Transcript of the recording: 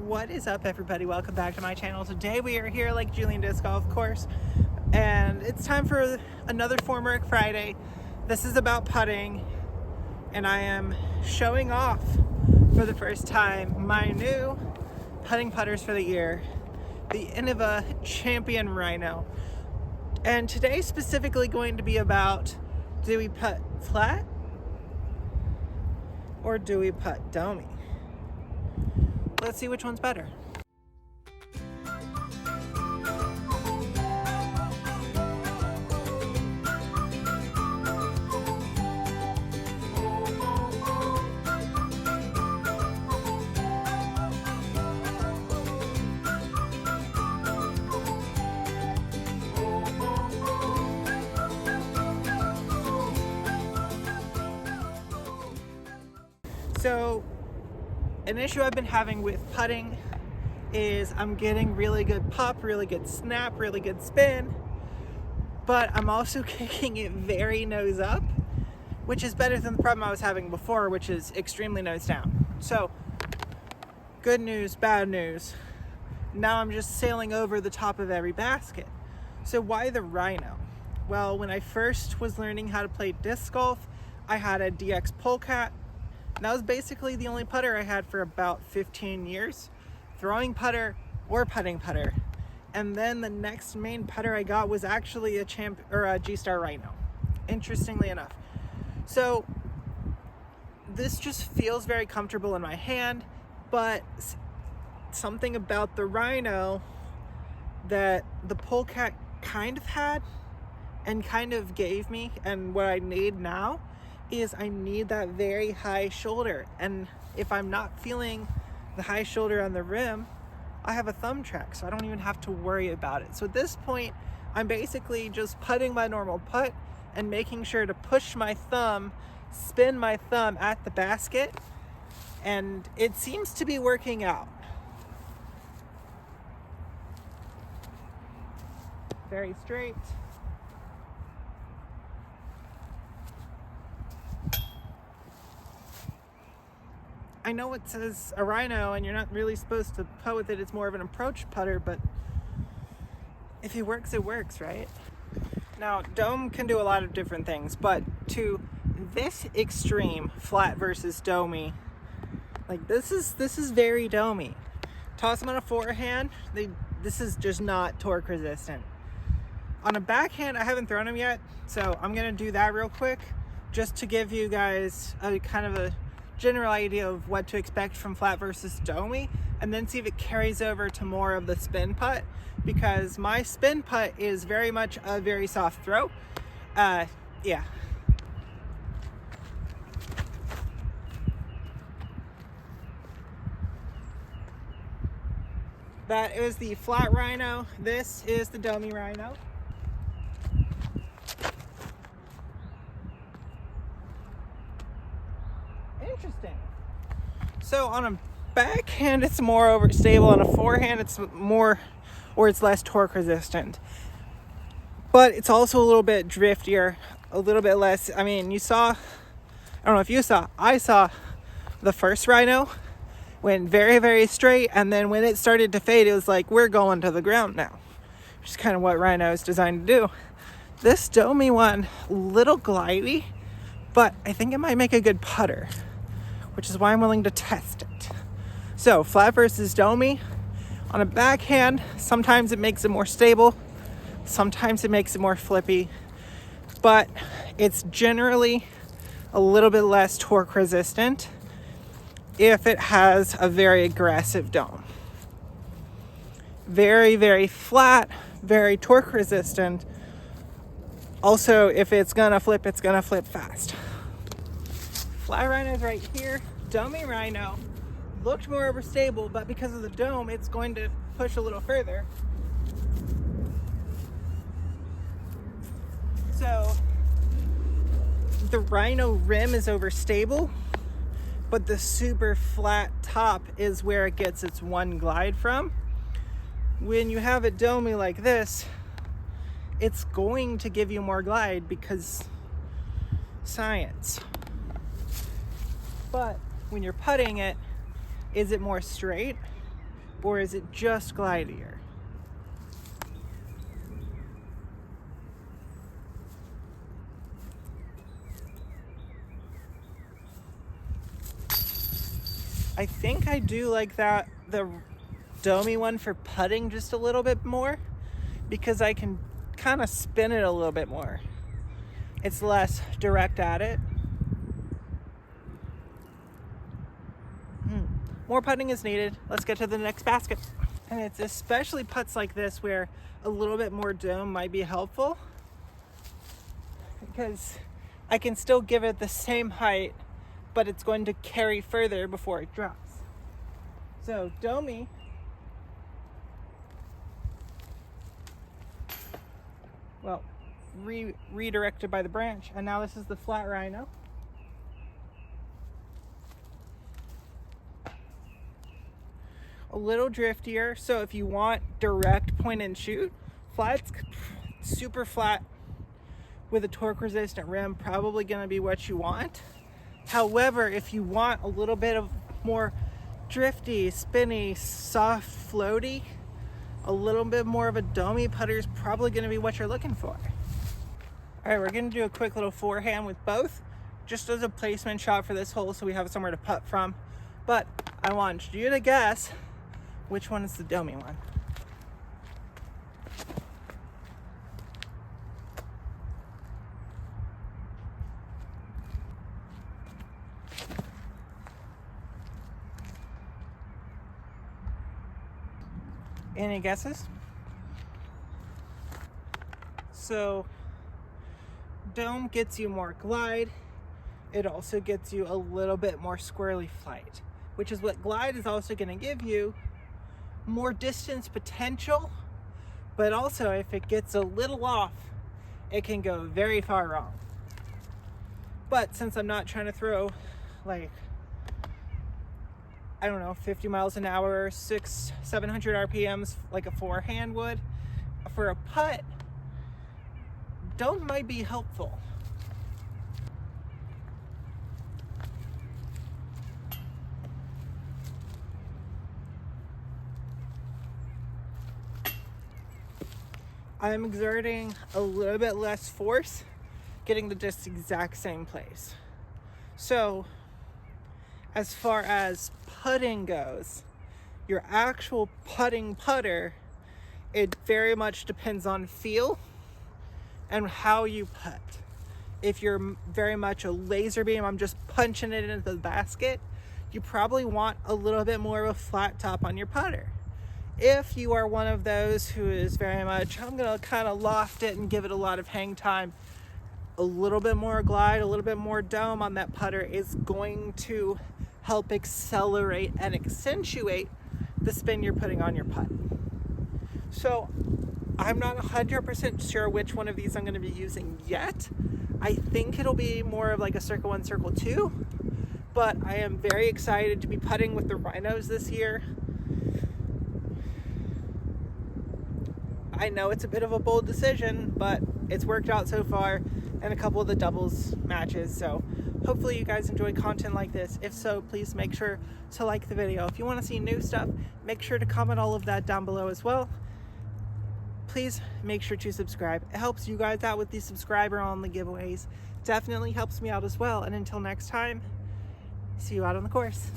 What is up, everybody? Welcome back to my channel. Today we are here like Julian Disc Golf Course, and it's time for another Formwork Friday. This is about putting, and I am showing off for the first time my new putting putters for the year, the Innova Champion Rhyno. And today's specifically going to be about, do we putt flat or do we putt Domey? Let's see which one's better. So, an issue I've been having with putting is I'm getting really good pop, really good snap, really good spin, but I'm also kicking it very nose up, which is better than the problem I was having before, which is extremely nose down. So, good news, bad news. Now I'm just sailing over the top of every basket. So why the Rhyno? Well, when I first was learning how to play disc golf, I had a DX Polecat. And that was basically the only putter I had for about 15 years. Throwing putter or putting putter. And then the next main putter I got was actually a G-Star Rhyno, interestingly enough. So this just feels very comfortable in my hand, but something about the Rhyno that the Polecat kind of had and kind of gave me, and what I need now is I need that very high shoulder. And if I'm not feeling the high shoulder on the rim, I have a thumb track, so I don't even have to worry about it. So at this point, I'm basically just putting my normal putt and making sure to push my thumb, spin my thumb at the basket, and it seems to be working out. Very straight. I know it says a Rhyno and you're not really supposed to putt with it, it's more of an approach putter, but if it works, right? Now, Dome can do a lot of different things, but to this extreme, flat versus Domey, like this is very Domey. Toss them on a forehand, this is just not torque resistant. On a backhand, I haven't thrown them yet, so I'm gonna do that real quick, just to give you guys a kind of a general idea of what to expect from flat versus Domey, and then see if it carries over to more of the spin putt, because my spin putt is very much a very soft throw. Yeah. That is the flat Rhyno. This is the Domey Rhyno. Interesting. So on a backhand, it's more overstable. On a forehand, it's more, or it's less torque resistant. But it's also a little bit driftier, a little bit less. I mean, you saw, I don't know if you saw, I saw the first Rhyno went very, very straight. And then when it started to fade, it was like, we're going to the ground now, which is kind of what Rhyno is designed to do. This Domey one, little glidey, but I think it might make a good putter, which is why I'm willing to test it. So flat versus Domey. On a backhand, sometimes it makes it more stable, sometimes it makes it more flippy, but it's generally a little bit less torque resistant if it has a very aggressive dome. Very, very flat, very torque resistant. Also, if it's gonna flip fast. Flat Rhyno's right here. Domey Rhyno looked more overstable, but because of the dome, it's going to push a little further. So the Rhyno rim is overstable, but the super flat top is where it gets its one glide from. When you have a Domey like this, it's going to give you more glide because science. But when you're putting it, is it more straight? or is it just glidier? I think I do like the Domey one for putting just a little bit more, because I can kind of spin it a little bit more. It's less direct at it. More putting is needed. Let's get to the next basket. And it's especially putts like this where a little bit more dome might be helpful, because I can still give it the same height, but it's going to carry further before it drops. So Domey, well, redirected by the branch, and now this is the flat Rhyno. A little driftier, so if you want direct point and shoot, flat's super flat with a torque resistant rim, probably going to be what you want. However, if you want a little bit of more drifty, spinny, soft, floaty, a little bit more of a Domey putter is probably going to be what you're looking for. All right, we're going to do a quick little forehand with both, just as a placement shot for this hole so we have somewhere to putt from. But I want you to guess which one is the Domey one. Any guesses? So Dome gets you more glide. It also gets you a little bit more squirrely flight, which is what glide is also going to give you. More distance potential, but also if it gets a little off, it can go very far wrong. But since I'm not trying to throw like, I don't know, 50 miles an hour, 700 RPMs like a forehand would, for a putt, Dome might be helpful. I'm exerting a little bit less force, getting to just exact same place. So as far as putting goes, your actual putting putter, it very much depends on feel and how you putt. If you're very much a laser beam, I'm just punching it into the basket, you probably want a little bit more of a flat top on your putter. If you are one of those who is very much, I'm gonna kind of loft it and give it a lot of hang time, a little bit more glide, a little bit more dome on that putter is going to help accelerate and accentuate the spin you're putting on your putt. So I'm not 100% sure which one of these I'm going to be using yet. I think it'll be more of like a circle 1, circle 2, but I am very excited to be putting with the Rhynos this year. I know it's a bit of a bold decision, but it's worked out so far in a couple of the doubles matches. So hopefully you guys enjoy content like this. If so, please make sure to like the video. If you want to see new stuff, make sure to comment all of that down below as well. Please make sure to subscribe. It helps you guys out with the subscriber on the giveaways. Definitely helps me out as well. And until next time, see you out on the course.